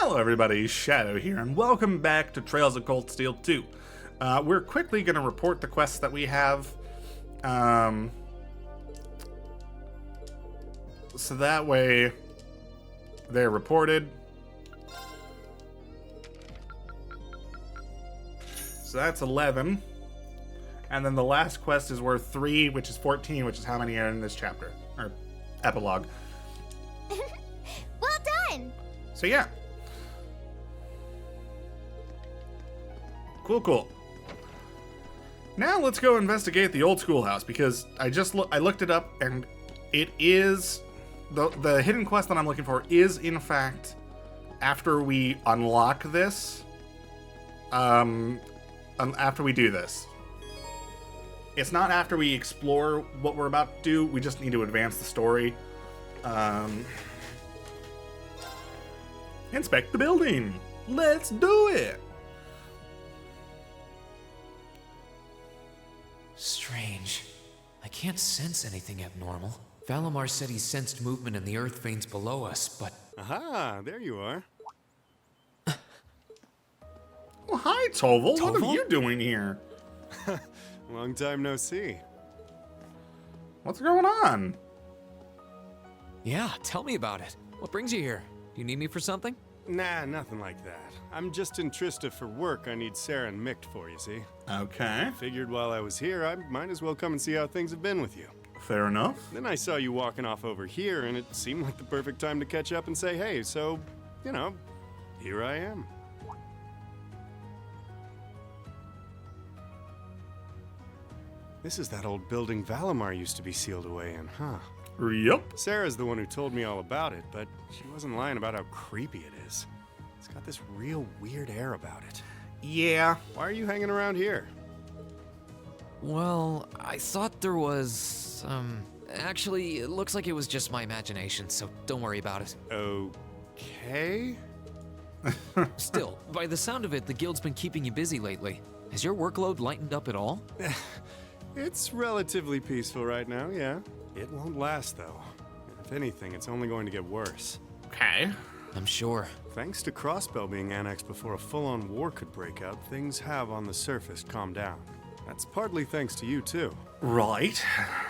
Hello everybody, Shadow here, and welcome back to Trails of Cold Steel 2. We're quickly going to report the quests that we have, so that way they're reported. So that's 11, and then the last quest is worth 3, which is 14, which is how many are in this chapter, or epilogue. Well done! So yeah. Cool. Now let's go investigate the Old Schoolhouse, because I looked it up, and it is the hidden quest that I'm looking for is in fact after we unlock this. After we do this. It's not after we explore what we're about to do. We just need to advance the story. Inspect the building. Let's do it. Strange. I can't sense anything abnormal. Valimar said he sensed movement in the earth veins below us, but... Aha, there you are. Well, hi, Toval. What Toval? are you doing here? Long time no see. What's going on? Yeah, tell me about it. What brings you here? Do you need me for something? Nah, nothing like that. I'm just in Trista for work I need Sarah and Mick for, you see. Okay, Figured while I was here, I might as well come and see how things have been with you. fair enough. Then I saw you walking off over here, and it seemed like the perfect time to catch up and say hey, so, you know, here I am. This is that old building Valimar used to be sealed away in, huh? Yup. Sarah's the one who told me all about it, but she wasn't lying about how creepy it is. It's got this real weird air about it. Yeah. Why are you hanging around here? Well, I thought there was... Actually, it looks like it was just my imagination, so don't worry about it. Okay? Still, by the sound of it, the guild's been keeping you busy lately. Has your workload lightened up at all? It's relatively peaceful right now, yeah. It won't last, though. If anything, it's only going to get worse. Okay. I'm sure. Thanks to Crossbell being annexed before a full-on war could break out, things have on the surface calmed down. That's partly thanks to you, too. Right.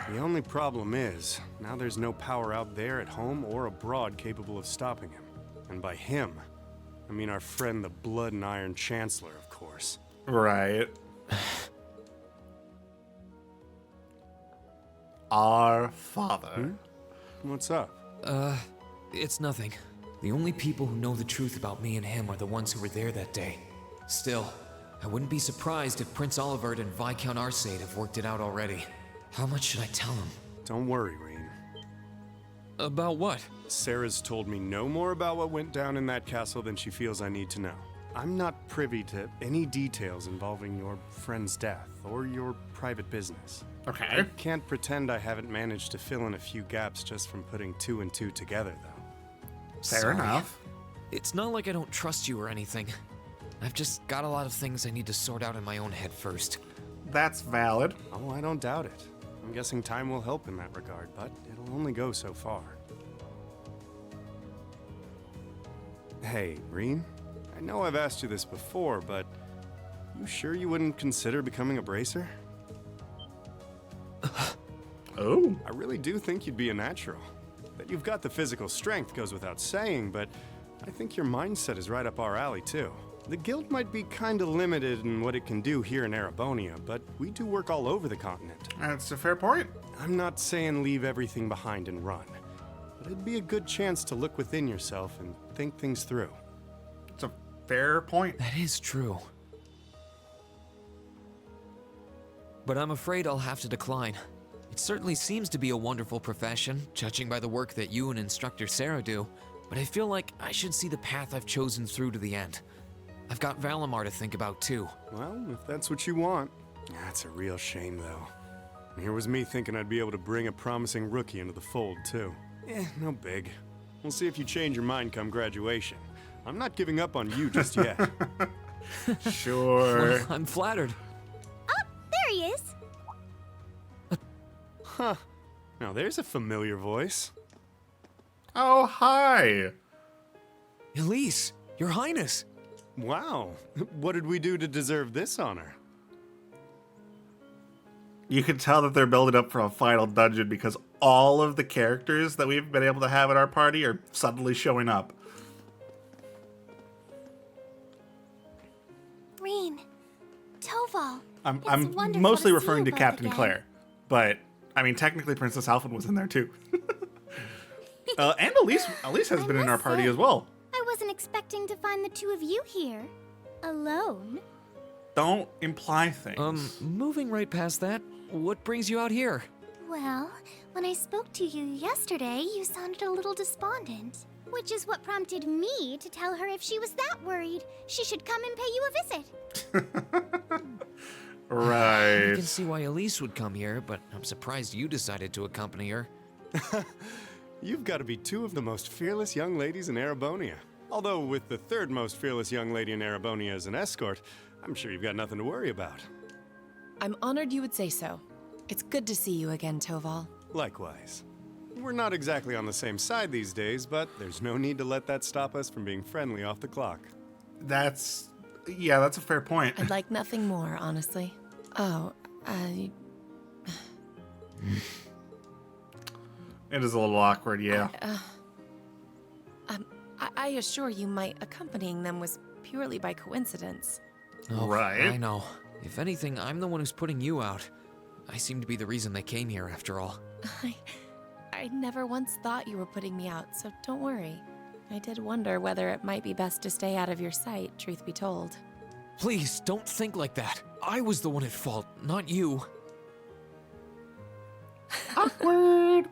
The only problem is, now there's no power out there at home or abroad capable of stopping him. And by him, I mean our friend the Blood and Iron Chancellor, of course. Right. Our Father. What's up? It's nothing. The only people who know the truth about me and him are the ones who were there that day. Still, I wouldn't be surprised if Prince Olivert and Viscount Arcade have worked it out already. How much should I tell him? Don't worry, Reen. About what? Sarah's told me no more about what went down in that castle than she feels I need to know. I'm not privy to any details involving your friend's death or your private business. Okay. I can't pretend I haven't managed to fill in a few gaps just from putting 2 and 2 together, though. Fair Sorry. enough. It's not like I don't trust you or anything. I've just got a lot of things I need to sort out in my own head first. That's valid. Oh, I don't doubt it. I'm guessing time will help in that regard, but it'll only go so far. Hey, Reen, I know I've asked you this before, but you sure you wouldn't consider becoming a bracer? Oh. I really do think you'd be a natural. That you've got the physical strength goes without saying, but I think your mindset is right up our alley, too. The guild might be kinda limited in what it can do here in Erebonia, but we do work all over the continent. That's a fair point. I'm not saying leave everything behind and run, but it'd be a good chance to look within yourself and think things through. It's a fair point. That is true. But I'm afraid I'll have to decline. It certainly seems to be a wonderful profession, judging by the work that you and Instructor Sarah do, but I feel like I should see the path I've chosen through to the end. I've got Valimar to think about too. Well, if that's what you want. That's a real shame, though. Here was me thinking I'd be able to bring a promising rookie into the fold, too. No big. We'll see if you change your mind come graduation. I'm not giving up on you just yet. Sure. Well, I'm flattered. Oh, there he is. Huh. Now there's a familiar voice. Oh, hi. Elise, Your Highness! Wow. What did we do to deserve this honor? You can tell that they're building up for a final dungeon because all of the characters that we've been able to have at our party are suddenly showing up. Reen, Toval. I'm wonderful mostly to see referring to you both Captain again. Claire, but I mean technically Princess Alphen was in there too. And Elise has been in our must party say, as well. I wasn't expecting to find the two of you here. Alone. Don't imply things. Moving right past that, what brings you out here? Well, when I spoke to you yesterday, you sounded a little despondent. Which is what prompted me to tell her if she was that worried, she should come and pay you a visit. I Right. can see why Elise would come here, but I'm surprised you decided to accompany her. You've got to be two of the most fearless young ladies in Erebonia. Although with the third most fearless young lady in Erebonia as an escort, I'm sure you've got nothing to worry about. I'm honored you would say so. It's good to see you again, Toval. Likewise. We're not exactly on the same side these days, but there's no need to let that stop us from being friendly off the clock. That's a fair point. I'd like nothing more, honestly. Oh, It is a little awkward, yeah. I assure you my accompanying them was purely by coincidence. Oh, Right. I know. If anything, I'm the one who's putting you out. I seem to be the reason they came here, after all. I never once thought you were putting me out, so don't worry. I did wonder whether it might be best to stay out of your sight, truth be told. Please, don't think like that. I was the one at fault, not you. Awkward.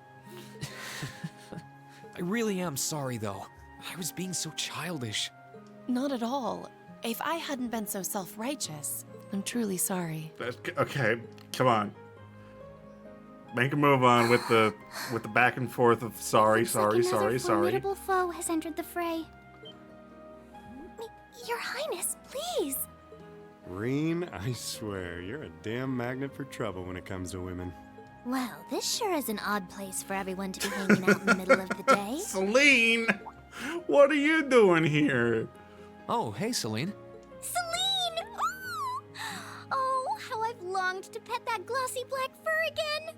I really am sorry, though. I was being so childish. Not at all. If I hadn't been so self-righteous, I'm truly sorry. Okay, come on. Make a move on with the back and forth of sorry, Looks sorry, like another sorry, sorry. formidable foe has entered the fray. Your Highness, please. Reen, I swear, you're a damn magnet for trouble when it comes to women. Well, this sure is an odd place for everyone to be hanging out in the middle of the day. Celine, what are you doing here? Oh, hey, Celine. Celine! Ooh! Oh, how I've longed to pet that glossy black fur again.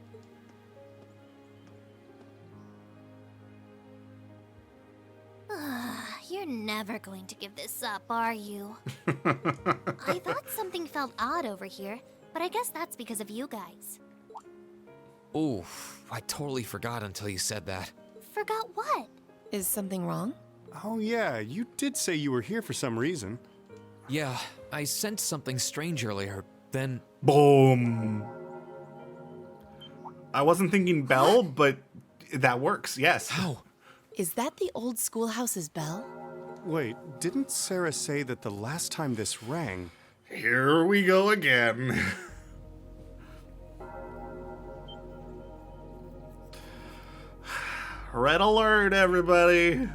You're never going to give this up, are you? I thought something felt odd over here, but I guess that's because of you guys. Oh, I totally forgot until you said that. Forgot what? Is something wrong? Oh yeah, you did say you were here for some reason. Yeah, I sensed something strange earlier. Then, Boom. I wasn't thinking bell, but that works, yes. how? Is that the old schoolhouse's bell? Wait, didn't Sarah say that the last time this rang... Here we go again. Red alert, everybody.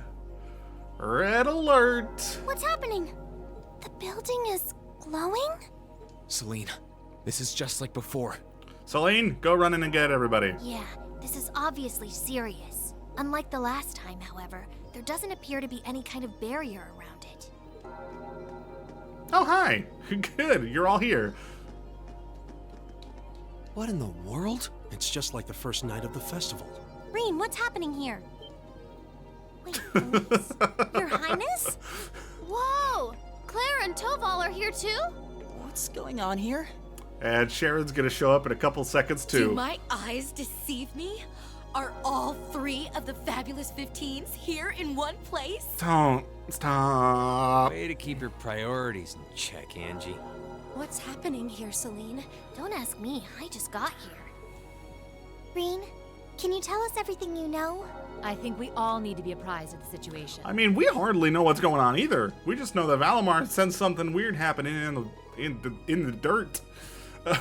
Red alert. What's happening? The building is glowing? Celine, this is just like before. Celine, go run in and get everybody. Yeah, this is obviously serious. Unlike the last time, however, there doesn't appear to be any kind of barrier around it. Oh, hi. Good, you're all here. What in the world? It's just like the first night of the festival. Reen, what's happening here? Wait, Elise? Your Highness? Whoa! Claire and Toval are here too? What's going on here? And Sharon's gonna show up in a couple seconds, too. Do my eyes deceive me? Are all three of the fabulous 15s here in one place? Don't. Stop. Way to keep your priorities in check, Angie. What's happening here, Celine? Don't ask me, I just got here. Reen, can you tell us everything you know? I think we all need to be apprised of the situation. I mean, we hardly know what's going on either. We just know that Valimar sensed something weird happening in the dirt.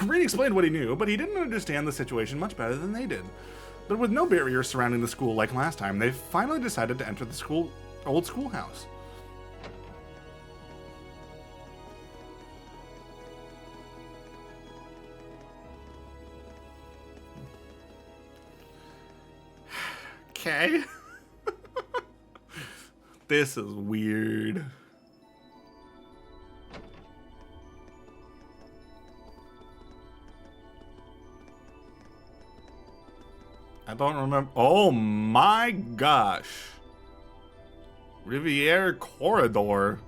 Reed explained what he knew, but he didn't understand the situation much better than they did. But with no barriers surrounding the school like last time, they finally decided to enter the old schoolhouse. Okay. This is weird. I don't remember. Oh my gosh. Riviere Corridor.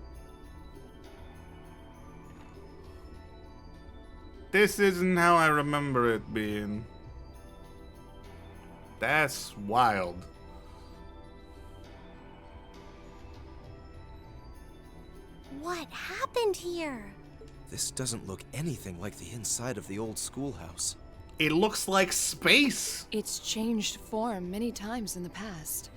This isn't how I remember it being. That's wild. What happened here? This doesn't look anything like the inside of the old schoolhouse. It looks like space. It's changed form many times in the past.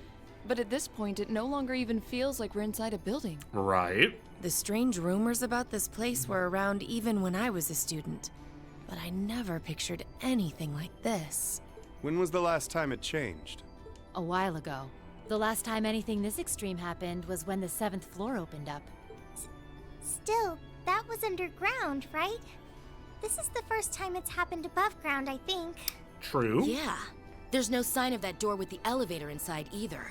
But at this point, it no longer even feels like we're inside a building. Right. The strange rumors about this place were around even when I was a student. But I never pictured anything like this. When was the last time it changed? A while ago. The last time anything this extreme happened was when the 7th floor opened up. Still, that was underground, right? This is the first time it's happened above ground, I think. True. Yeah. There's no sign of that door with the elevator inside either.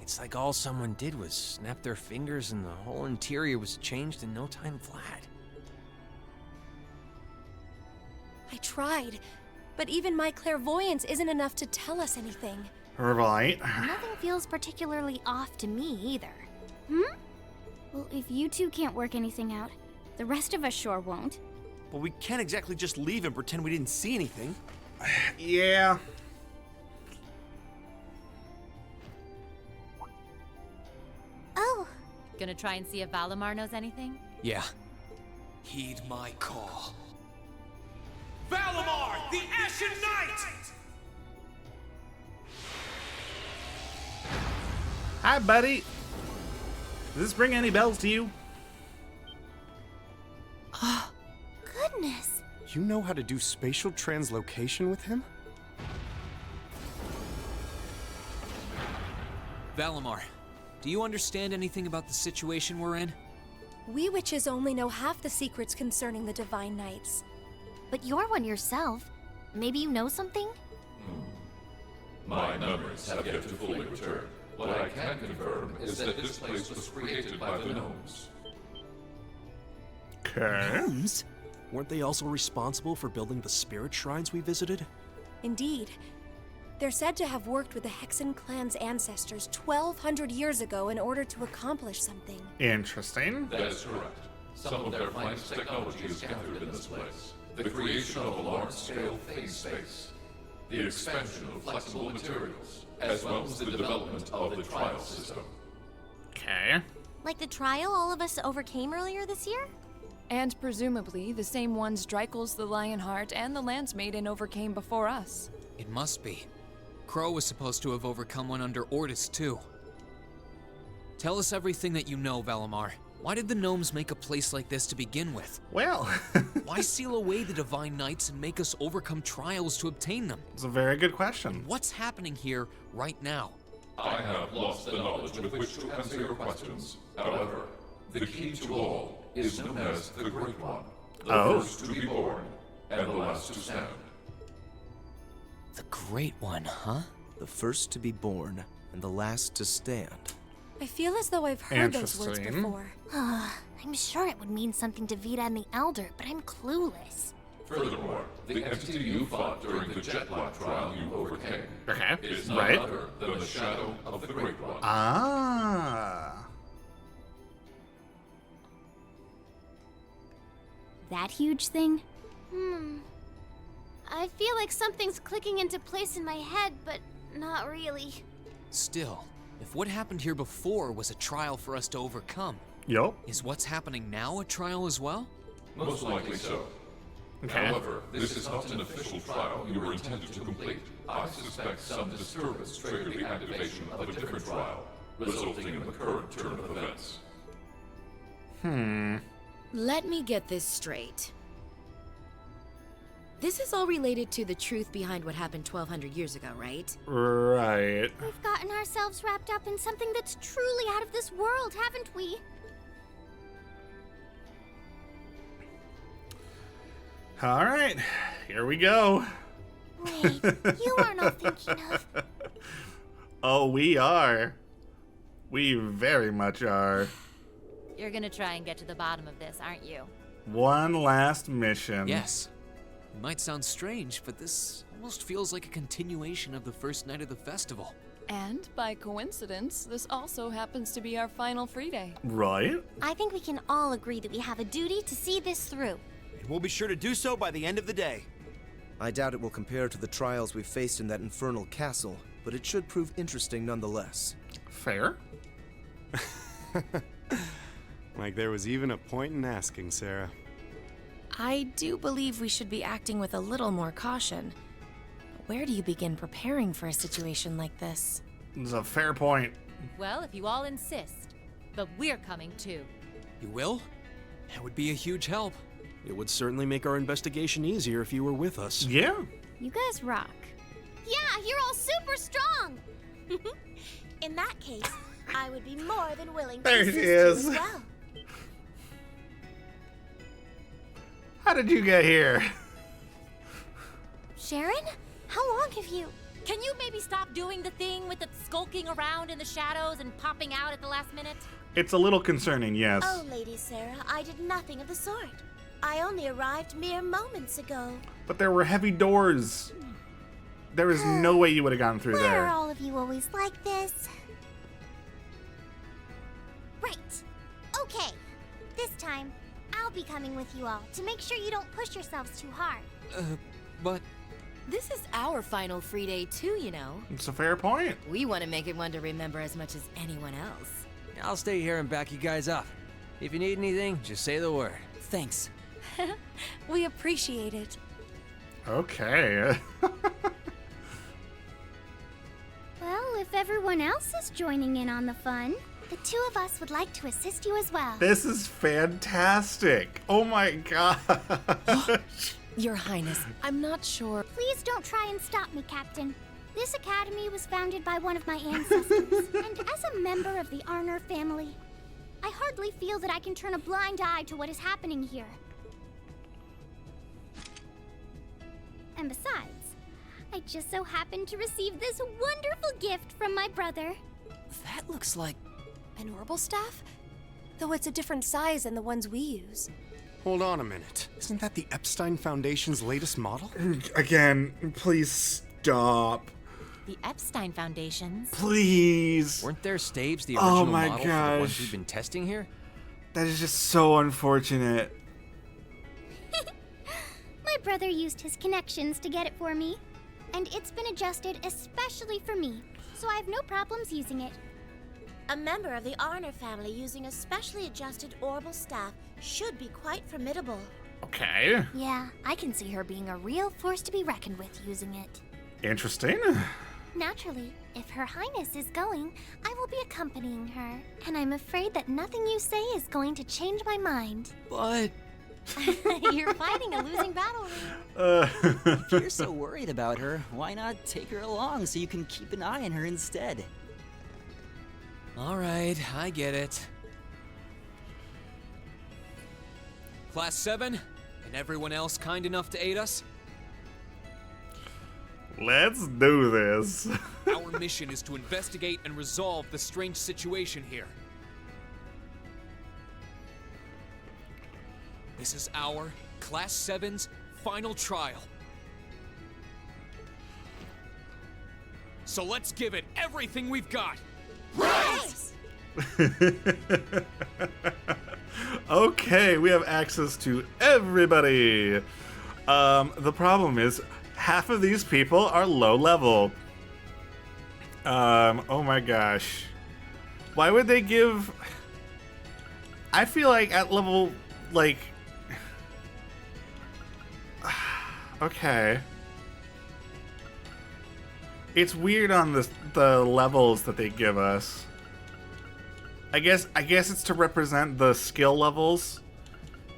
It's like all someone did was snap their fingers and the whole interior was changed in no time flat. I tried, but even my clairvoyance isn't enough to tell us anything. Right. Nothing feels particularly off to me either. Hmm? Well, if you two can't work anything out, the rest of us sure won't. But we can't exactly just leave and pretend we didn't see anything. Yeah. Oh, Gonna try and see if Valimar knows anything? Yeah. Heed my call. Valimar, the Ashen Knight! Hi, buddy. Does this ring any bells to you? goodness. You know how to do spatial translocation with him? Valimar, do you understand anything about the situation we're in? We witches only know half the secrets concerning the Divine Knights. But you're one yourself. Maybe you know something? My memories have yet to fully return. What I can confirm is that this place was created by the gnomes. Okay. Gnomes? Weren't they also responsible for building the spirit shrines we visited? Indeed. They're said to have worked with the Hexen clan's ancestors 1,200 years ago in order to accomplish something. Interesting. That is correct. Some of their finest technology is gathered in this place. The creation of a large-scale phase space, the expansion of flexible materials, as well as the development of the trial system. Okay. Like the trial all of us overcame earlier this year? And presumably the same ones Dreikel's the Lionheart and the Lancemaiden overcame before us. It must be. Crow was supposed to have overcome one under Ordis, too. Tell us everything that you know, Valimar. Why did the gnomes make a place like this to begin with? Well, Why seal away the Divine Knights and make us overcome trials to obtain them? it's a very good question. What's happening here right now? I have lost the knowledge with which to answer your questions. However, the key to all is known as the Great One, the first to be born and the last to stand. The Great One, huh? The first to be born and the last to stand. I feel as though I've heard those words Interesting. before. I'm sure it would mean something to Vita and the Elder, but I'm clueless. Furthermore, the entity you fought during the Jetlock trial you overcame Okay. is none Right. other than the shadow of the Great One. Ah. That huge thing? I feel like something's clicking into place in my head, but not really. Still, if what happened here before was a trial for us to overcome, Yup. is what's happening now a trial as well? Most likely so. Okay. However, this is not an official trial you were intended to complete. I suspect some disturbance triggered the activation of a different trial, resulting in the current turn of events. Let me get this straight. This is all related to the truth behind what happened 1,200 years ago, right? Right. We've gotten ourselves wrapped up in something that's truly out of this world, haven't we? All right. Here we go. Wait, you aren't all thinking of... Oh, we are. We very much are. You're gonna try and get to the bottom of this, aren't you? One last mission. Yes. It might sound strange, but this almost feels like a continuation of the first night of the festival. And by coincidence, this also happens to be our final free day. Right? I think we can all agree that we have a duty to see this through. And we'll be sure to do so by the end of the day. I doubt it will compare to the trials we've faced in that infernal castle, but it should prove interesting nonetheless. Fair. Like there was even a point in asking, Sarah. I do believe we should be acting with a little more caution. Where do you begin preparing for a situation like this? It's a fair point. Well, if you all insist. But we're coming too. You will? That would be a huge help. It would certainly make our investigation easier if you were with us. Yeah. You guys rock. Yeah, you're all super strong! In that case, I would be more than willing to There she assist is. you as well. How did you get here? Sharon? How long have you... Can you maybe stop doing the thing with the skulking around in the shadows and popping out at the last minute? It's a little concerning, yes. Oh, Lady Sarah, I did nothing of the sort. I only arrived mere moments ago. But there were heavy doors. There is no way you would have gotten through Why there. are all of you always like this? Right. Okay. This time, I'll be coming with you all to make sure you don't push yourselves too hard. But... This is our final free day too, you know. It's a fair point. We want to make it one to remember as much as anyone else. I'll stay here and back you guys up. If you need anything, just say the word. Thanks. We appreciate it. Okay. Well, if everyone else is joining in on the fun, the two of us would like to assist you as well. This is fantastic. Oh my god. Your Highness, I'm not sure. Please don't try and stop me, Captain. This academy was founded by one of my ancestors, and as a member of the Arner family, I hardly feel that I can turn a blind eye to what is happening here. And besides, I just so happened to receive this wonderful gift from my brother. That looks like an orbital staff? Though it's a different size than the ones we use. Hold on a minute. Isn't that the Epstein Foundation's latest model? Again, please stop. The Epstein Foundation's. Please. Weren't there staves the Oh original my model for the ones gosh. we've been testing here? That is just so unfortunate. My brother used his connections to get it for me, and it's been adjusted especially for me, so I have no problems using it. A member of the Arner family using a specially adjusted orbital staff should be quite formidable. Okay. Yeah, I can see her being a real force to be reckoned with using it. Interesting. Naturally, if Her Highness is going, I will be accompanying her, and I'm afraid that nothing you say is going to change my mind. But... You're fighting a losing battle. If you're so worried about her, why not take her along so you can keep an eye on her instead? Alright, I get it. Class 7, and everyone else kind enough to aid us? Let's do this. Our mission is to investigate and resolve the strange situation here. This is our Class 7's final trial. So let's give it everything we've got. Right! Okay, we have access to everybody. The problem is half of these people are low level. Oh my gosh. Why would they give... I feel like at level, like... Okay. It's weird on the levels that they give us. I guess it's to represent the skill levels.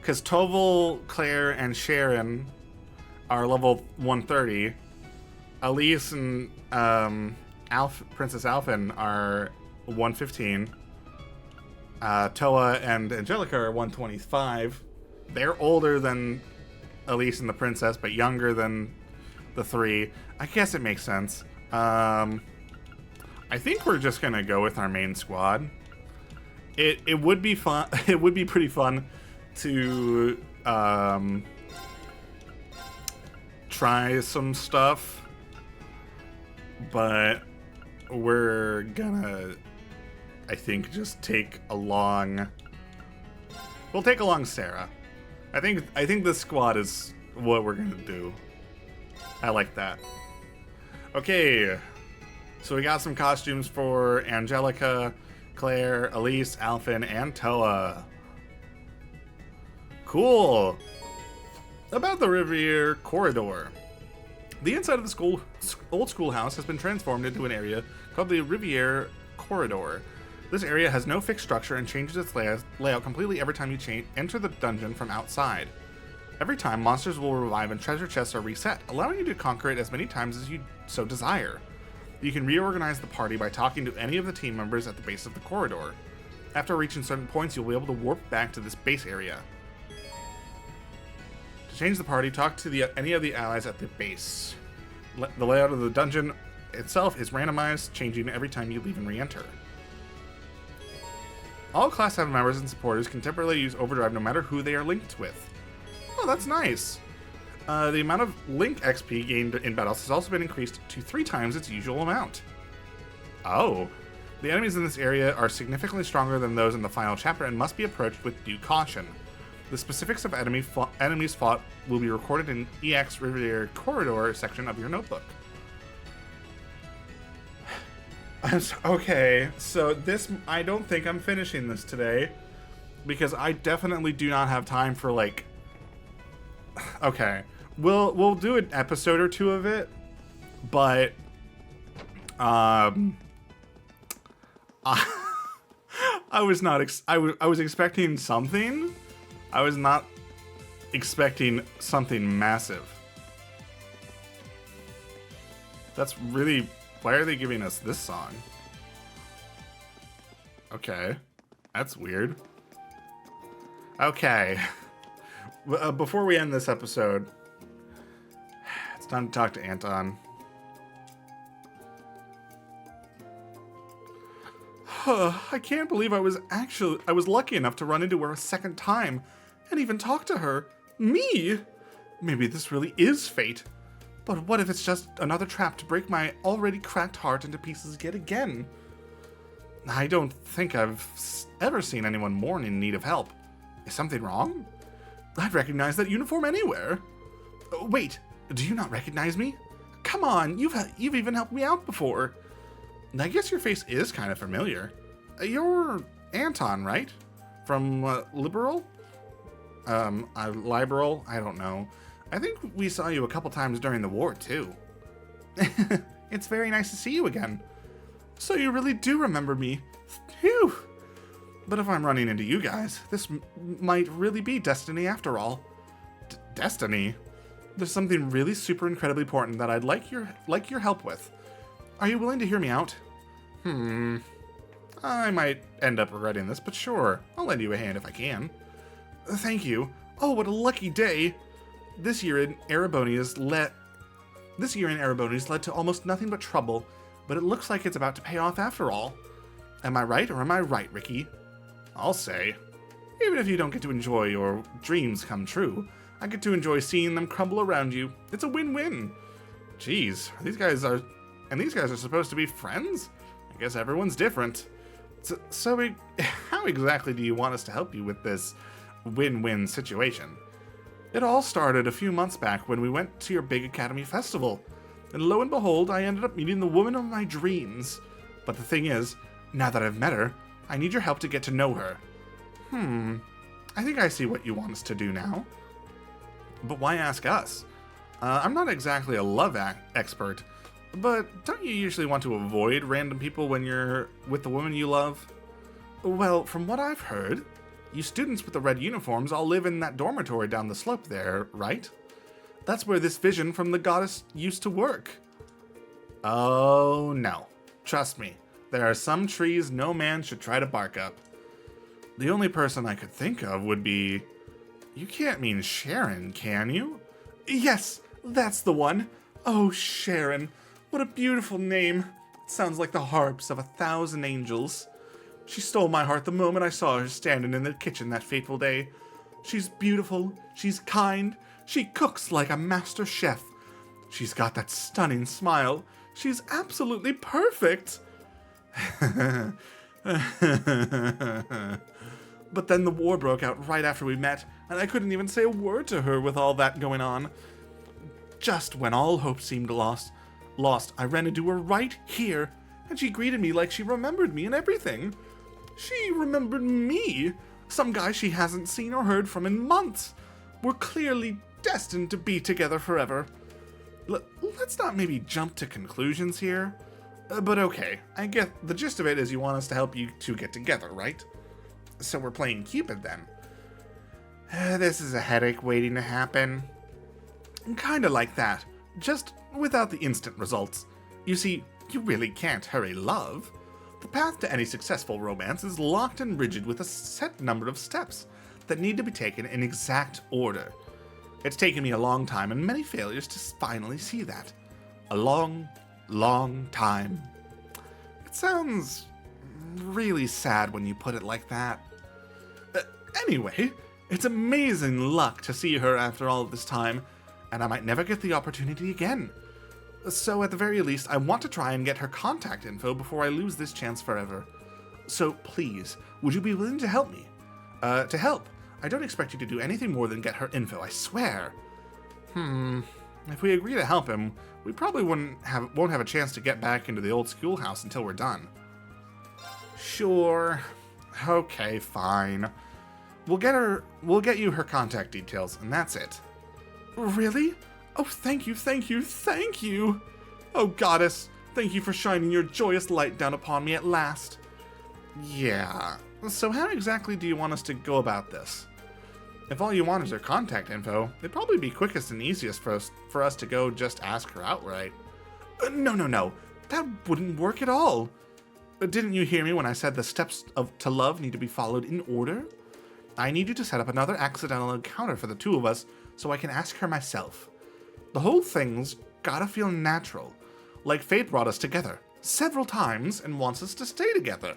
Because Toval, Claire, and Sharon are level 130. Elise and Princess Alphen are 115. Toa and Angelica are 125. They're older than Elise and the princess, but younger than the three. I guess it makes sense. I think we're just gonna go with our main squad. It would be fun. It would be pretty fun to try some stuff, but we're gonna, I think, just take along. We'll take along Sarah. I think this squad is what we're gonna do. I like that. Okay, so we got some costumes for Angelica, Claire, Elise, Alphen, and Toa. Cool. About the Riviere Corridor. The inside of the Old Schoolhouse has been transformed into an area called the Riviere Corridor. This area has no fixed structure and changes its layout completely every time you enter the dungeon from outside. Every time, monsters will revive and treasure chests are reset, allowing you to conquer it as many times as you so desire. You can reorganize the party by talking to any of the team members at the base of the corridor. After reaching certain points, you'll be able to warp back to this base area. To change the party, talk to any of the allies at the base. The layout of the dungeon itself is randomized, changing every time you leave and re-enter. All Class 7 members and supporters can temporarily use Overdrive no matter who they are linked with. Oh, that's nice. The amount of Link XP gained in battles has also been increased to 3 times its usual amount. Oh. The enemies in this area are significantly stronger than those in the final chapter and must be approached with due caution. The specifics of enemies fought will be recorded in EX Riviere Corridor section of your notebook. Okay, so this, I don't think I'm finishing this today, because I definitely do not have time for, like, okay, we'll do an episode or 2 of it, but, I was not, I was expecting something. I was not expecting something massive. That's really, why are they giving us this song? Okay, that's weird. Okay, before we end this episode, it's time to talk to Anton. I can't believe I was lucky enough to run into her a second time and even talk to her. Me? Maybe this really is fate. But what if it's just another trap to break my already cracked heart into pieces yet again? I don't think I've ever seen anyone more in need of help. Is something wrong? I'd recognize that uniform anywhere. Wait, do you not recognize me? Come on, you've even helped me out before. I guess your face is kind of familiar. You're Anton, right? From Liberal? Liberal? I don't know. I think we saw you a couple times during the war, too. It's very nice to see you again. So you really do remember me. Phew! But if I'm running into you guys, this might really be destiny after all. Destiny? There's something really super incredibly important that I'd like your help with. Are you willing to hear me out? I might end up regretting this, but sure, I'll lend you a hand if I can. Thank you. Oh, what a lucky day! This year in Ereboni's led to almost nothing but trouble, but it looks like it's about to pay off after all. Am I right, or am I right, Ricky? I'll say. Even if you don't get to enjoy your dreams come true, I get to enjoy seeing them crumble around you. It's a win-win. Jeez, these guys are supposed to be friends? I guess everyone's different. So how exactly do you want us to help you with this win-win situation? It all started a few months back when we went to your big Academy festival. And lo and behold, I ended up meeting the woman of my dreams. But the thing is, now that I've met her, I need your help to get to know her. I think I see what you want us to do now. But why ask us? I'm not exactly a love expert, but don't you usually want to avoid random people when you're with the woman you love? Well, from what I've heard, you students with the red uniforms all live in that dormitory down the slope there, right? That's where this vision from the goddess used to work. Oh no. Trust me, there are some trees no man should try to bark up. The only person I could think of would be... You can't mean Sharon, can you? Yes, that's the one. Oh, Sharon. What a beautiful name. It sounds like the harps of 1,000 angels. She stole my heart the moment I saw her standing in the kitchen that fateful day. She's beautiful, she's kind, she cooks like a master chef, She's got that stunning smile. She's absolutely perfect. But then the war broke out right after we met, and I couldn't even say a word to her with all that going on. Just when all hope seemed lost, I ran into her right here, and she greeted me like she remembered me and everything. She remembered me, some guy she hasn't seen or heard from in months. We're clearly destined to be together forever. Let's not maybe jump to conclusions here. But okay, I get the gist of it is you want us to help you two get together, right? So we're playing Cupid then. This is a headache waiting to happen. Kinda like that, just without the instant results. You see, you really can't hurry love. The path to any successful romance is locked and rigid with a set number of steps that need to be taken in exact order. It's taken me a long time and many failures to finally see that. A long, long time. It sounds really sad when you put it like that. Anyway, it's amazing luck to see her after all of this time, and I might never get the opportunity again. So at the very least, I want to try and get her contact info before I lose this chance forever. So please, would you be willing to help me? To help. I don't expect you to do anything more than get her info, I swear. If we agree to help him, we probably won't have a chance to get back into the old schoolhouse until we're done. Sure. Okay, fine. We'll get you her contact details, and that's it. Really? Oh, thank you, thank you, thank you! Oh, goddess, thank you for shining your joyous light down upon me at last. Yeah, so how exactly do you want us to go about this? If all you want is her contact info, it'd probably be quickest and easiest for us to go just ask her outright. No, that wouldn't work at all. Didn't you hear me when I said the steps to love need to be followed in order? I need you to set up another accidental encounter for the two of us so I can ask her myself. The whole thing's gotta feel natural, like fate brought us together several times and wants us to stay together.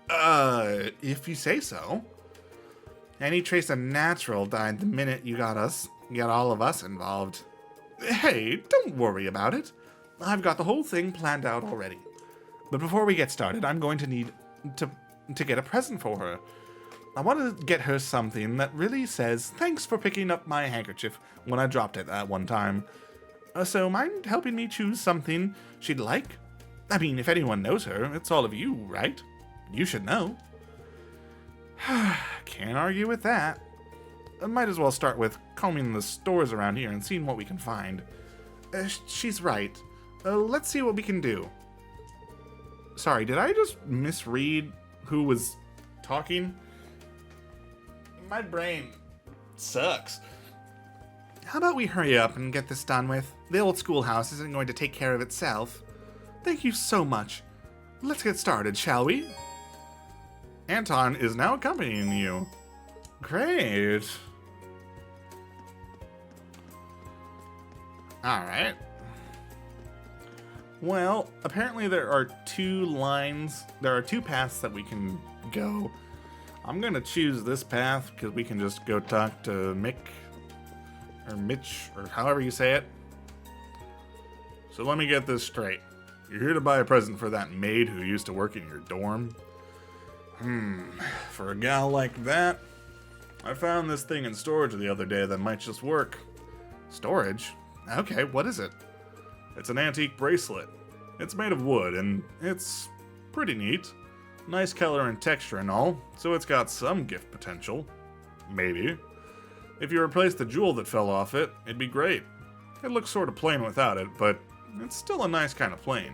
If you say so. Any trace of natural died the minute you got all of us involved. Hey, don't worry about it. I've got the whole thing planned out already. But before we get started, I'm going to need to get a present for her. I want to get her something that really says, thanks for picking up my handkerchief when I dropped it that one time. So mind helping me choose something she'd like? I mean, if anyone knows her, it's all of you, right? You should know. Can't argue with that. I might as well start with combing the stores around here and seeing what we can find. She's right. Let's see what we can do. Sorry, did I just misread who was talking? My brain sucks. How about we hurry up and get this done with? The old schoolhouse isn't going to take care of itself. Thank you so much. Let's get started, shall we? Anton is now accompanying you. Great. Alright. Well, apparently there are two paths that we can go. I'm gonna choose this path because we can just go talk to Mick, or Mitch, or however you say it. So let me get this straight. You're here to buy a present for that maid who used to work in your dorm? For a gal like that, I found this thing in storage the other day that might just work. Storage? Okay, what is it? It's an antique bracelet. It's made of wood, and it's pretty neat. Nice color and texture and all, so it's got some gift potential. Maybe. If you replace the jewel that fell off it, it'd be great. It looks sort of plain without it, but it's still a nice kind of plain.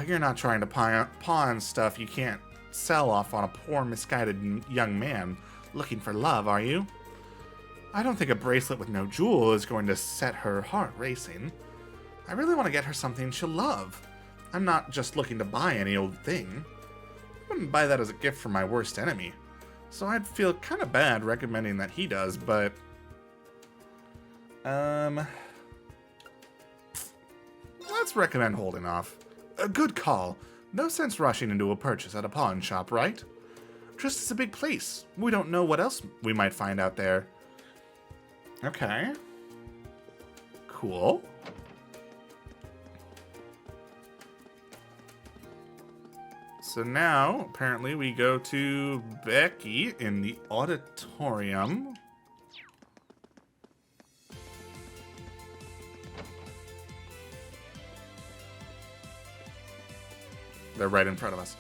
You're not trying to pawn stuff you can't sell off on a poor, misguided young man looking for love, are you? I don't think a bracelet with no jewel is going to set her heart racing. I really want to get her something she'll love. I'm not just looking to buy any old thing. I wouldn't buy that as a gift from my worst enemy, so I'd feel kind of bad recommending that he does, but... let's recommend holding off. A good call. No sense rushing into a purchase at a pawn shop, right? Trist is a big place. We don't know what else we might find out there. Okay. Cool. So now, apparently, we go to Becky in the auditorium. They're right in front of us.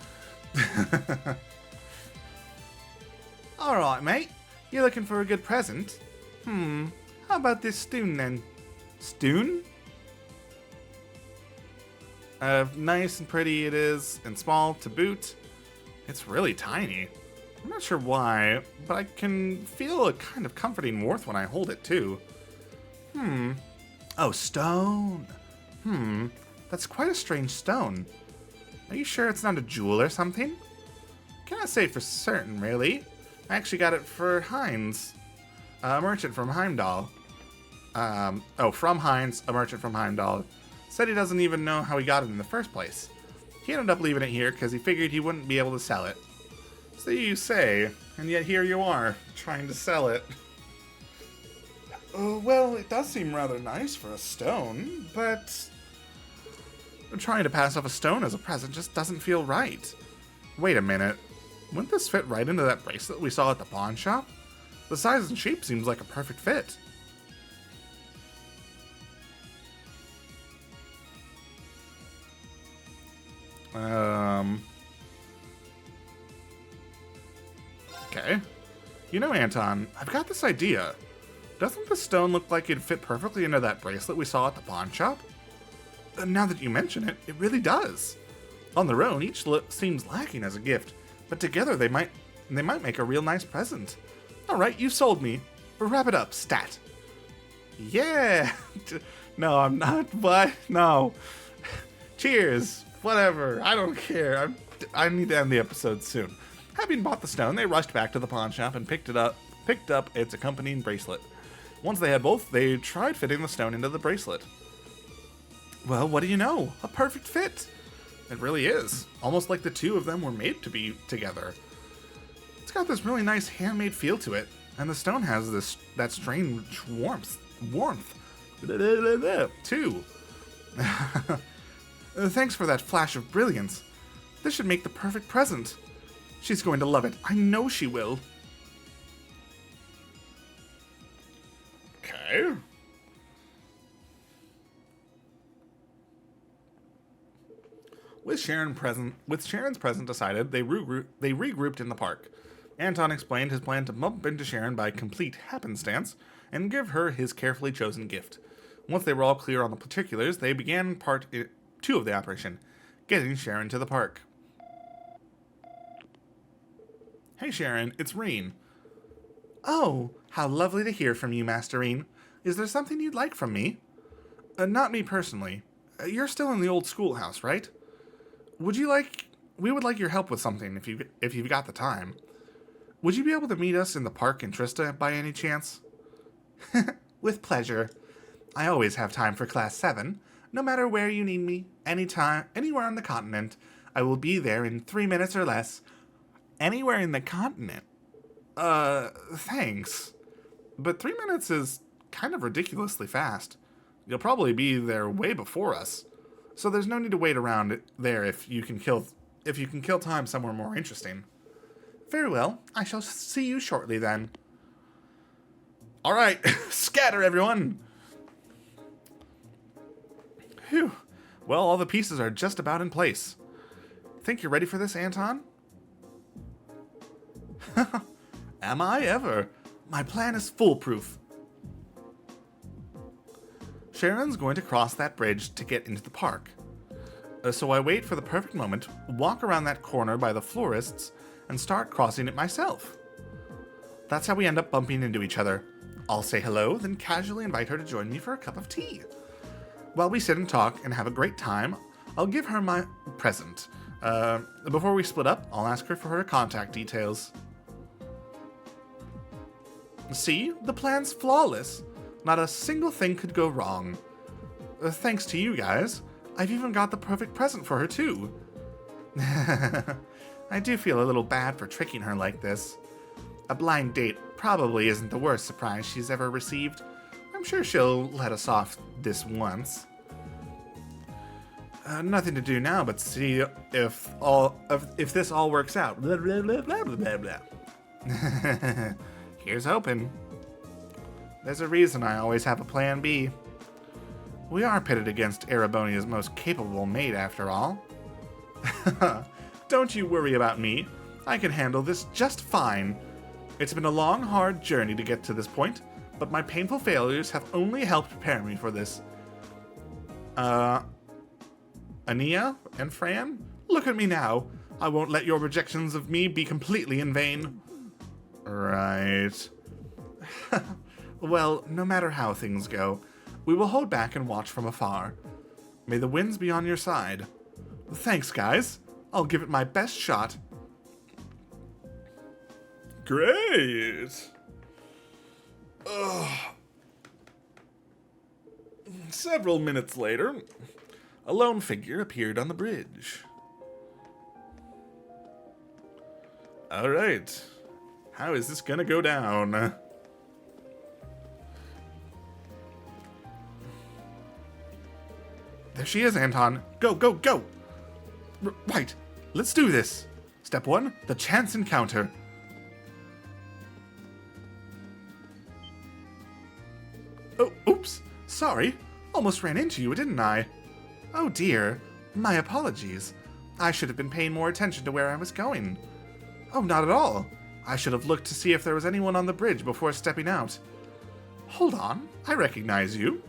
Alright, mate. You're looking for a good present? How about this stoon, then? Stoon? Nice and pretty it is, and small to boot. It's really tiny. I'm not sure why, but I can feel a kind of comforting warmth when I hold it, too. Oh, stone. That's quite a strange stone. Are you sure it's not a jewel or something? Can't say for certain, really. I actually got it for Heinz, a merchant from Heimdall. From Heinz, a merchant from Heimdall. Said he doesn't even know how he got it in the first place. He ended up leaving it here because he figured he wouldn't be able to sell it. So you say, and yet here you are, trying to sell it. Well, it does seem rather nice for a stone, but trying to pass off a stone as a present just doesn't feel right. Wait a minute. Wouldn't this fit right into that bracelet we saw at the pawn shop? The size and shape seems like a perfect fit. Okay. You know, Anton, I've got this idea. Doesn't the stone look like it'd fit perfectly into that bracelet we saw at the pawn shop? Now that you mention it, it really does. On their own, each seems lacking as a gift, but together they might make a real nice present. Alright, you sold me. Wrap it up, stat. Yeah! No, I'm not. What? No. Cheers. Whatever. I don't care. I need to end the episode soon. Having bought the stone, they rushed back to the pawn shop and picked up its accompanying bracelet. Once they had both, they tried fitting the stone into the bracelet. Well, what do you know? A perfect fit. It really is. Almost like the two of them were made to be together. It's got this really nice handmade feel to it, and the stone has that strange warmth too. Thanks for that flash of brilliance. This should make the perfect present. She's going to love it. I know she will. Okay. With Sharon's present decided, they regrouped in the park. Anton explained his plan to bump into Sharon by complete happenstance and give her his carefully chosen gift. Once they were all clear on the particulars, they began part 2 of the operation, getting Sharon to the park. Hey Sharon, it's Reen. Oh, how lovely to hear from you, Master Reen. Is there something you'd like from me? Not me personally. You're still in the old schoolhouse, right? We would like your help with something if you've got the time. Would you be able to meet us in the park in Trista by any chance? With pleasure. I always have time for Class 7. No matter where you need me, anytime, anywhere on the continent, I will be there in 3 minutes or less. Anywhere in the continent? Thanks. But 3 minutes is kind of ridiculously fast. You'll probably be there way before us. So there's no need to wait around there if you can kill time somewhere more interesting. Very well. I shall see you shortly then. All right, scatter everyone. Phew. Well, all the pieces are just about in place. Think you're ready for this, Anton? Am I ever? My plan is foolproof. Sharon's going to cross that bridge to get into the park. So I wait for the perfect moment, walk around that corner by the florists, and start crossing it myself. That's how we end up bumping into each other. I'll say hello, then casually invite her to join me for a cup of tea. While we sit and talk and have a great time, I'll give her my present. Before we split up, I'll ask her for her contact details. See? The plan's flawless. Not a single thing could go wrong. Thanks to you guys, I've even got the perfect present for her too. I do feel a little bad for tricking her like this. A blind date probably isn't the worst surprise she's ever received. I'm sure she'll let us off this once. Nothing to do now but see if this all works out. Blah, blah, blah, blah, blah, blah. Here's hoping. There's a reason I always have a plan B. We are pitted against Erebonia's most capable mate, after all. Don't you worry about me. I can handle this just fine. It's been a long, hard journey to get to this point, but my painful failures have only helped prepare me for this. Ania and Fran, look at me now. I won't let your rejections of me be completely in vain. Right. Well, no matter how things go, we will hold back and watch from afar. May the winds be on your side. Thanks, guys. I'll give it my best shot. Great. Several minutes later, a lone figure appeared on the bridge. All right. How is this gonna go down? There she is, Anton. Go, go, go! Right, let's do this. Step 1, the chance encounter. Oh, oops. Sorry. Almost ran into you, didn't I? Oh dear. My apologies. I should have been paying more attention to where I was going. Oh, not at all. I should have looked to see if there was anyone on the bridge before stepping out. Hold on. I recognize you.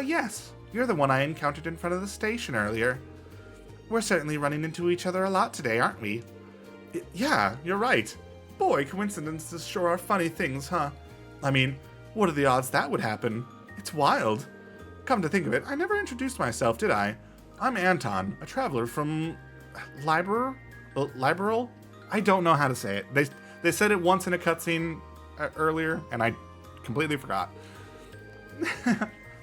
Yes. You're the one I encountered in front of the station earlier. We're certainly running into each other a lot today, aren't we? Yeah, you're right. Boy, coincidences sure are funny things, huh? I mean, what are the odds that would happen? It's wild. Come to think of it, I never introduced myself, did I? I'm Anton, a traveler from... Liberal? I don't know how to say it. They said it once in a cutscene earlier, and I completely forgot.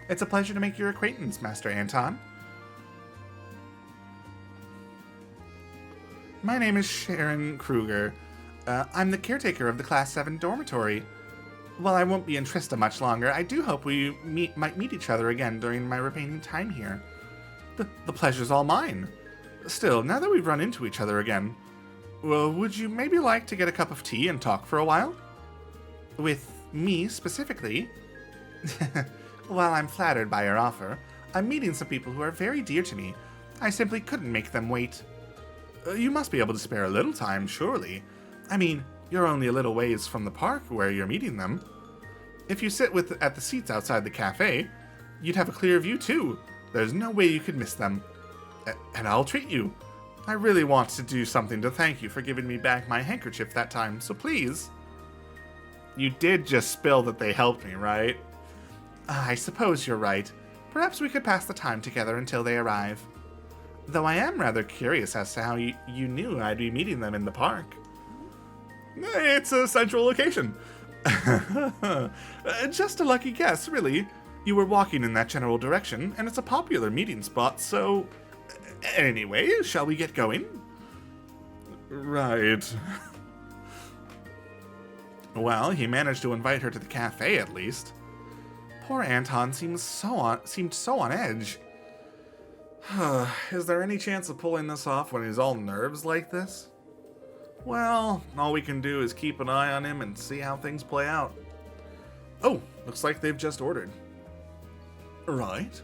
It's a pleasure to make your acquaintance, Master Anton. My name is Sharon Kruger. I'm the caretaker of the Class 7 dormitory. While I won't be in Trista much longer, I do hope we might meet each other again during my remaining time here. The pleasure's all mine. Still, now that we've run into each other again, well, would you maybe like to get a cup of tea and talk for a while? With me, specifically? While I'm flattered by your offer, I'm meeting some people who are very dear to me. I simply couldn't make them wait. You must be able to spare a little time, surely. I mean, you're only a little ways from the park where you're meeting them. If you sit at the seats outside the cafe, you'd have a clear view too. There's no way you could miss them. And I'll treat you. I really want to do something to thank you for giving me back my handkerchief that time, so please. You did just spill that they helped me, right? I suppose you're right. Perhaps we could pass the time together until they arrive. Though I am rather curious as to how you knew I'd be meeting them in the park. It's a central location. Just a lucky guess, really. You were walking in that general direction, and it's a popular meeting spot, so... Anyway, shall we get going? Right. Well, he managed to invite her to the cafe, at least. Poor Anton seemed so on edge. Is there any chance of pulling this off when he's all nerves like this? Well, all we can do is keep an eye on him and see how things play out. Oh, looks like they've just ordered. Right.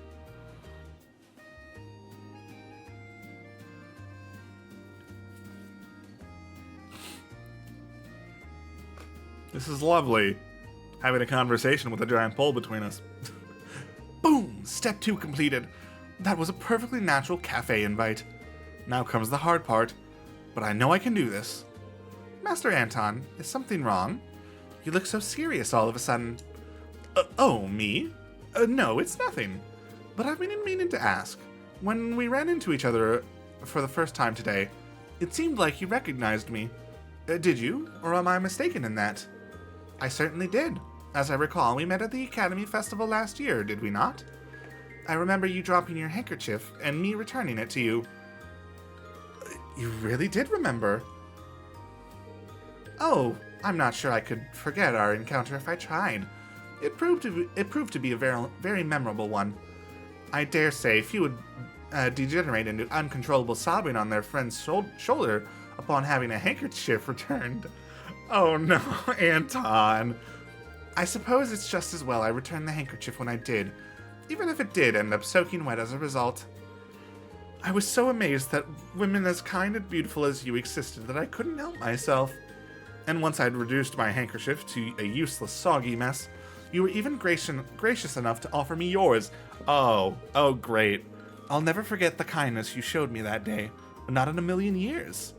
This is lovely. Having a conversation with a giant pole between us. Boom! Step 2 completed. That was a perfectly natural cafe invite. Now comes the hard part. But I know I can do this. Master Anton, is something wrong? You look so serious all of a sudden. Oh, me? No, it's nothing. But I've been meaning to ask. When we ran into each other for the first time today, it seemed like you recognized me. Did you? Or am I mistaken in that? I certainly did. As I recall, we met at the Academy Festival last year, did we not? I remember you dropping your handkerchief and me returning it to you. You really did remember. Oh, I'm not sure I could forget our encounter if I tried. It proved to be a very, very memorable one. I dare say few would degenerate into uncontrollable sobbing on their friend's shoulder upon having a handkerchief returned. Oh no, Anton. I suppose it's just as well I returned the handkerchief when I did, even if it did end up soaking wet as a result. I was so amazed that women as kind and beautiful as you existed that I couldn't help myself. And once I'd reduced my handkerchief to a useless, soggy mess, you were even gracious enough to offer me yours. Oh, great. I'll never forget the kindness you showed me that day. Not in a million years.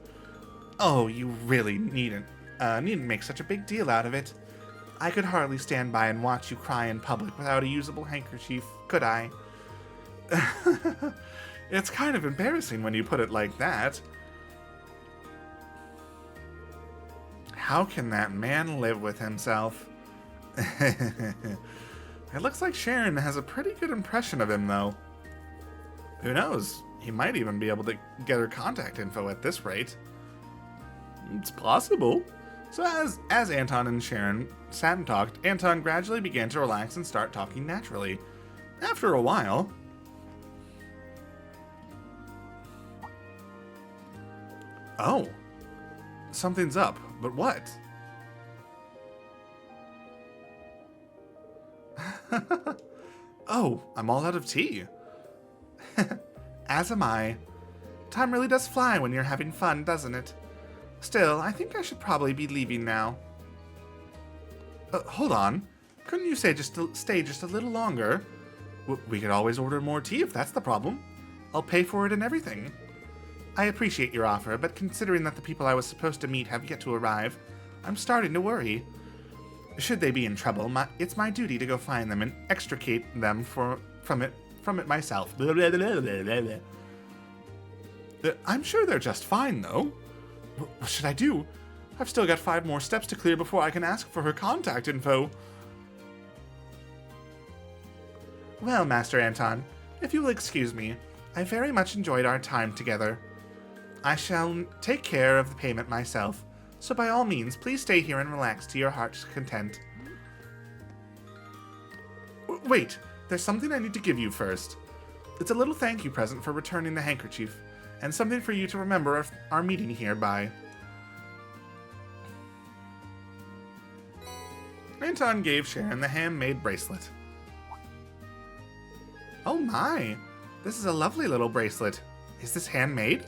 Oh, you really needn't make such a big deal out of it. I could hardly stand by and watch you cry in public without a usable handkerchief, could I? It's kind of embarrassing when you put it like that. How can that man live with himself? It looks like Sharon has a pretty good impression of him, though. Who knows? He might even be able to get her contact info at this rate. It's possible. So as Anton and Sharon sat and talked, Anton gradually began to relax and start talking naturally. After a while... Oh. Something's up, but what? Oh, I'm all out of tea. As am I. Time really does fly when you're having fun, doesn't it? Still, I think I should probably be leaving now. Hold on. Couldn't you stay just a little longer? We could always order more tea if that's the problem. I'll pay for it and everything. I appreciate your offer, but considering that the people I was supposed to meet have yet to arrive, I'm starting to worry. Should they be in trouble, it's my duty to go find them and extricate them from it myself. I'm sure they're just fine, though. What should I do? I've still got 5 more steps to clear before I can ask for her contact info. Well, Master Anton, if you will excuse me, I very much enjoyed our time together. I shall take care of the payment myself, so by all means, please stay here and relax to your heart's content. Wait, there's something I need to give you first. It's a little thank you present for returning the handkerchief, and something for you to remember our meeting here by. Anton gave Sharon the handmade bracelet. Oh my, this is a lovely little bracelet. Is this handmade?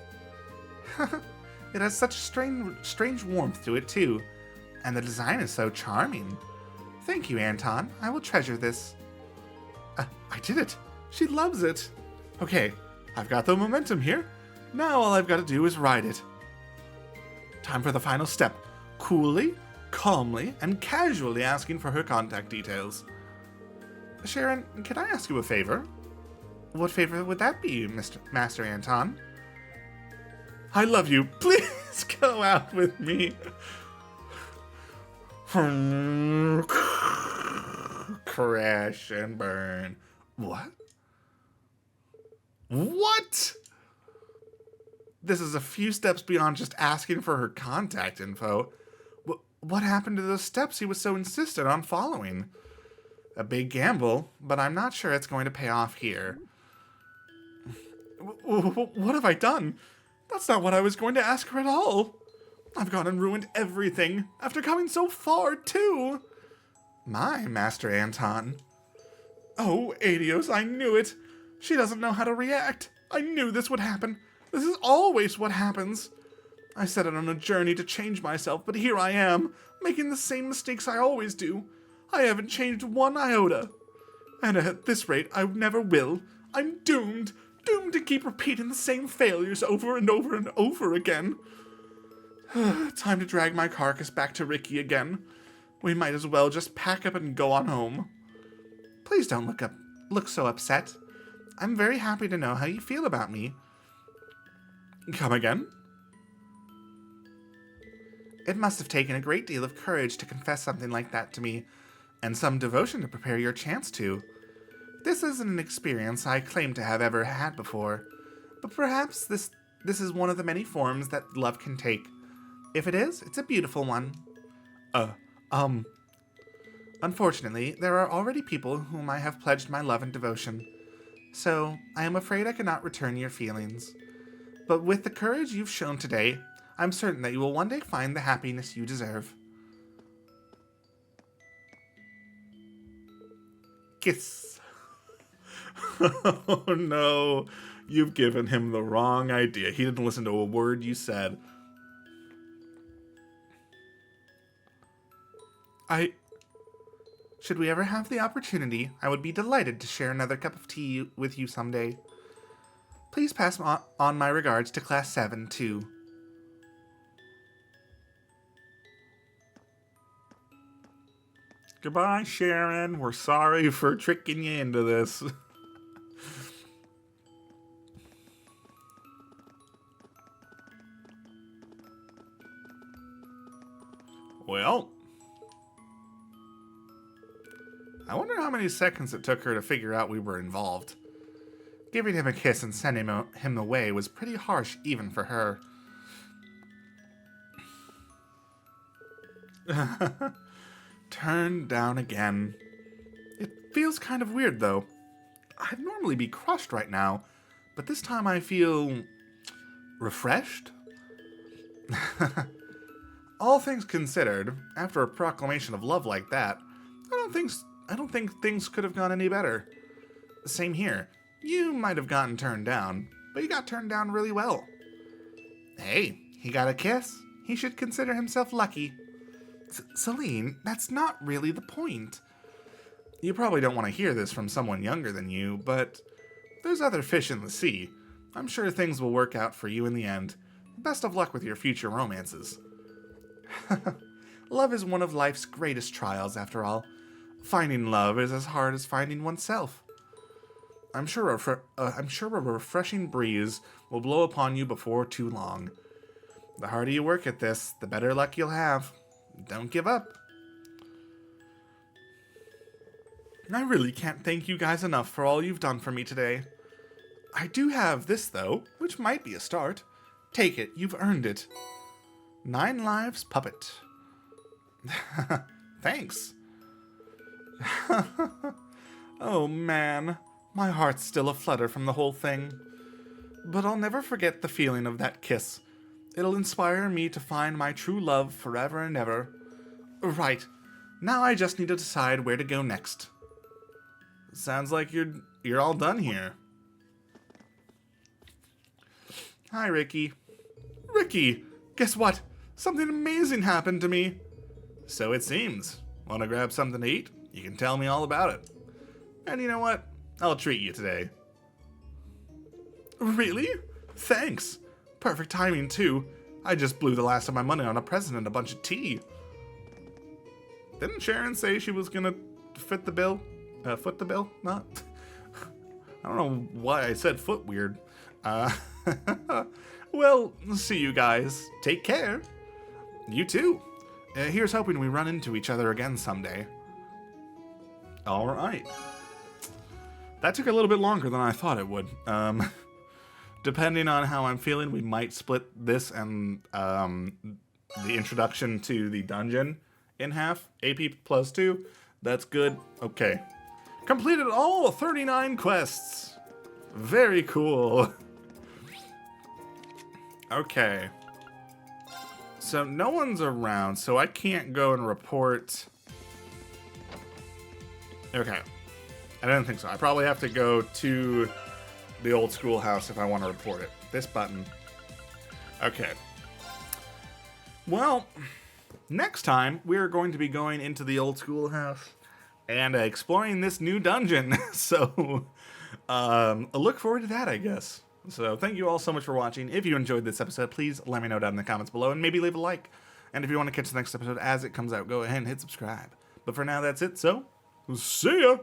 It has such strange warmth to it too, and the design is so charming. Thank you, Anton. I will treasure this. I did it. She loves it. Okay, I've got the momentum here. Now all I've got to do is ride it. Time for the final step. Coolly, calmly, and casually asking for her contact details. Sharon, can I ask you a favor? What favor would that be, Master Anton? I love you. Please go out with me. Crash and burn. What? What? This is a few steps beyond just asking for her contact info. What happened to those steps he was so insistent on following? A big gamble, but I'm not sure it's going to pay off here. What have I done? That's not what I was going to ask her at all. I've gone and ruined everything, after coming so far, too. My, Master Anton. Oh, Adios, I knew it. She doesn't know how to react. I knew this would happen. This is always what happens. I set out on a journey to change myself, but here I am, making the same mistakes I always do. I haven't changed one iota. And at this rate, I never will. I'm doomed. Doomed to keep repeating the same failures over and over and over again. Time to drag my carcass back to Ricky again. We might as well just pack up and go on home. Please don't look so upset. I'm very happy to know how you feel about me. Come again? It must have taken a great deal of courage to confess something like that to me, and some devotion to prepare your chance to. This isn't an experience I claim to have ever had before, but perhaps this is one of the many forms that love can take. If it is, it's a beautiful one. Unfortunately, there are already people whom I have pledged my love and devotion, so I am afraid I cannot return your feelings. But with the courage you've shown today, I'm certain that you will one day find the happiness you deserve. Kiss. Oh no, you've given him the wrong idea. He didn't listen to a word you said. Should we ever have the opportunity, I would be delighted to share another cup of tea with you someday. Please pass on my regards to Class 7, too. Goodbye, Sharon. We're sorry for tricking you into this. Well, I wonder how many seconds it took her to figure out we were involved. Giving him a kiss and sending him away was pretty harsh even for her. Turned down again. It feels kind of weird, though. I'd normally be crushed right now, but this time I feel refreshed. All things considered, after a proclamation of love like that, I don't think things could have gone any better. Same here. You might have gotten turned down, but you got turned down really well. Hey, he got a kiss. He should consider himself lucky. Celine, that's not really the point. You probably don't want to hear this from someone younger than you, but there's other fish in the sea. I'm sure things will work out for you in the end. Best of luck with your future romances. Love is one of life's greatest trials, after all. Finding love is as hard as finding oneself. I'm sure a refreshing breeze will blow upon you before too long. The harder you work at this, the better luck you'll have. Don't give up. I really can't thank you guys enough for all you've done for me today. I do have this, though, which might be a start. Take it, you've earned it. 9 lives puppet. Thanks. Oh man, my heart's still aflutter from the whole thing. But I'll never forget the feeling of that kiss. It'll inspire me to find my true love forever and ever. Right, now I just need to decide where to go next. Sounds like you're all done here. Hi, Ricky. Ricky, guess what? Something amazing happened to me. So it seems. Want to grab something to eat? You can tell me all about it. And you know what? I'll treat you today. Really? Thanks. Perfect timing, too. I just blew the last of my money on a present and a bunch of tea. Didn't Sharon say she was gonna foot the bill? Not? I don't know why I said foot weird. Well, see you guys. Take care. You too. Here's hoping we run into each other again someday. Alright. That took a little bit longer than I thought it would. Depending on how I'm feeling, we might split this and the introduction to the dungeon in half. AP plus 2. That's good. Okay. Completed all 39 quests. Very cool. Okay. So no one's around, so I can't go and report. Okay. I didn't think so. I probably have to go to the Old Schoolhouse if I want to report it. This button. Okay. Well, next time we're going to be going into the Old Schoolhouse and exploring this new dungeon. So, look forward to that, I guess. So, thank you all so much for watching. If you enjoyed this episode, please let me know down in the comments below and maybe leave a like. And if you want to catch the next episode as it comes out, go ahead and hit subscribe. But for now, that's it. So, see ya!